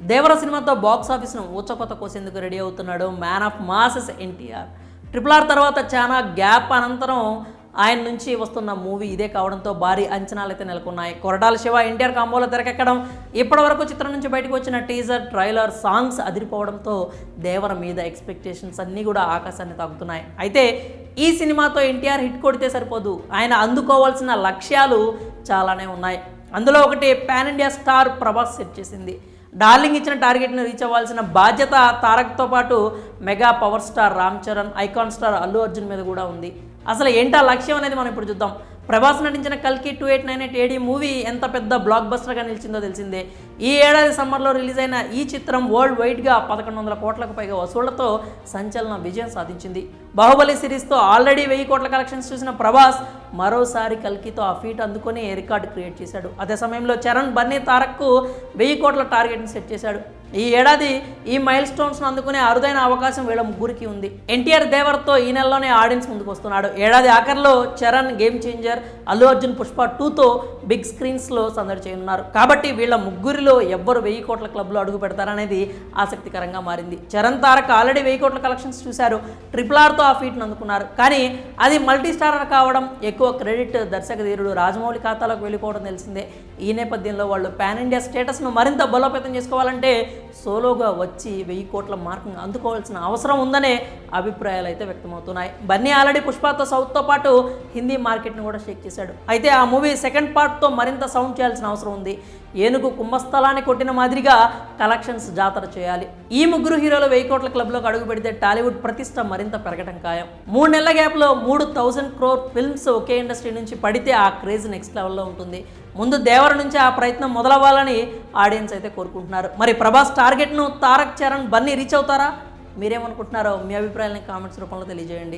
దేవర సినిమాతో బాక్స్ ఆఫీస్ను ఊచకొత కోసేందుకు రెడీ అవుతున్నాడు man of masses NTR. RRR తర్వాత చాలా గ్యాప్ అనంతరం ఆయన నుంచి వస్తున్న మూవీ ఇదే కావడంతో భారీ అంచనాలు అయితే నెలకొన్నాయి. కొరటాల శివ ఎన్టీఆర్ కాంబోలో తెరకెక్కడం, ఇప్పటివరకు చిత్రం నుంచి బయటకు వచ్చిన టీజర్, ట్రైలర్, సాంగ్స్ అదిరిపోవడంతో దేవర మీద ఎక్స్పెక్టేషన్స్ అన్నీ కూడా ఆకాశాన్ని తాకుతున్నాయి. అయితే ఈ సినిమాతో ఎన్టీఆర్ హిట్ కొడితే సరిపోదు, ఆయన అందుకోవాల్సిన లక్ష్యాలు చాలానే ఉన్నాయి. అందులో ఒకటి pan India star Prabhas set చేసింది. డార్లింగ్ ఇచ్చిన టార్గెట్ను రీచ్ అవ్వాల్సిన బాధ్యత తారక్తో పాటు mega power star Ram Charan, icon star Allu Arjun మీద కూడా ఉంది. అసలు ఏంటా లక్ష్యం అనేది మనం ఇప్పుడు చూద్దాం. ప్రభాస్ నటించిన కల్కి 2898 AD మూవీ ఎంత పెద్ద బ్లాక్ బస్టర్గా నిలిచిందో తెలిసిందే. ఈ ఏడాది సమ్మర్లో రిలీజ్ అయిన ఈ చిత్రం వరల్డ్ వైడ్గా 1100 కోట్లకు పైగా వసూళ్లతో సంచలన విజయం సాధించింది. బాహుబలి సిరీస్తో ఆల్రెడీ 1000 కోట్ల కలెక్షన్స్ చూసిన ప్రభాస్ మరోసారి కల్కితో ఆ ఫీట్ అందుకొని రికార్డు క్రియేట్ చేశాడు. అదే సమయంలో చరణ్, బన్నీ, తారక్కు 1000 కోట్ల టార్గెట్ని సెట్ చేశాడు. ఈ ఏడాది ఈ మైల్ స్టోన్స్ను అందుకునే అరుదైన అవకాశం వీళ్ళ ముగ్గురికి ఉంది. ఎన్టీఆర్ దేవర్తో ఈ నెలలోనే ఆడియన్స్ ముందుకు వస్తున్నాడు. ఏడాది ఆఖరిలో చరణ్ గేమ్ చేంజర్, అల్లు అర్జున్ పుష్ప 2తో బిగ్ స్క్రీన్స్లో సందడి చేయనున్నారు. కాబట్టి వీళ్ళ ముగ్గురిలో ఎవ్వరు 1000 కోట్ల క్లబ్లో అడుగు పెడతారనేది ఆసక్తికరంగా మారింది. చరణ్, తారక్ ఆల్రెడీ 1000 కోట్ల కలెక్షన్స్ చూశారు. RRRతో ఆ ఫీట్ను అందుకున్నారు. కానీ అది మల్టీ స్టారర్ కావడం, ఎక్కువ క్రెడిట్ దర్శక ధీరుడు రాజమౌళి ఖాతాలోకి వెళ్ళిపోవడం తెలిసిందే. ఈ నేపథ్యంలో వాళ్ళు పాన్ ఇండియా స్టేటస్ను మరింత బలోపేతం చేసుకోవాలంటే సోలోగా వచ్చి 1000 కోట్ల మార్కును అందుకోవాల్సిన అవసరం ఉందనే అభిప్రాయాలు అయితే వ్యక్తమవుతున్నాయి. బన్నీ ఆల్రెడీ పుష్పతో సౌత్తో పాటు హిందీ మార్కెట్ను కూడా షేక్ చేశాడు. అయితే ఆ మూవీ సెకండ్ పార్ట్తో మరింత సౌండ్ చేయాల్సిన అవసరం ఉంది. ఏనుగు కుంభస్థలాన్ని కొట్టిన మాదిరిగా కలెక్షన్స్ జాతర చేయాలి. ఈ ముగ్గురు హీరోలు 1000 కోట్ల క్లబ్లోకి అడుగు పెడితే టాలీవుడ్ ప్రతిష్ట మరింత పెరగడం ఖాయం. 3 నెలల గ్యాప్లో 3000 crore ఫిల్మ్స్ ఒకే ఇండస్ట్రీ నుంచి పడితే ఆ క్రేజ్ నెక్స్ట్ లెవెల్లో ఉంటుంది. ముందు దేవర నుంచి ఆ ప్రయత్నం మొదలవ్వాలని ఆడియన్స్ అయితే కోరుకుంటున్నారు. మరి ప్రభాస్ టార్గెట్ను తారక్, చరణ్, బన్నీ రీచ్ అవుతారా? మీరేమనుకుంటున్నారో మీ అభిప్రాయాలను కామెంట్స్ రూపంలో తెలియజేయండి.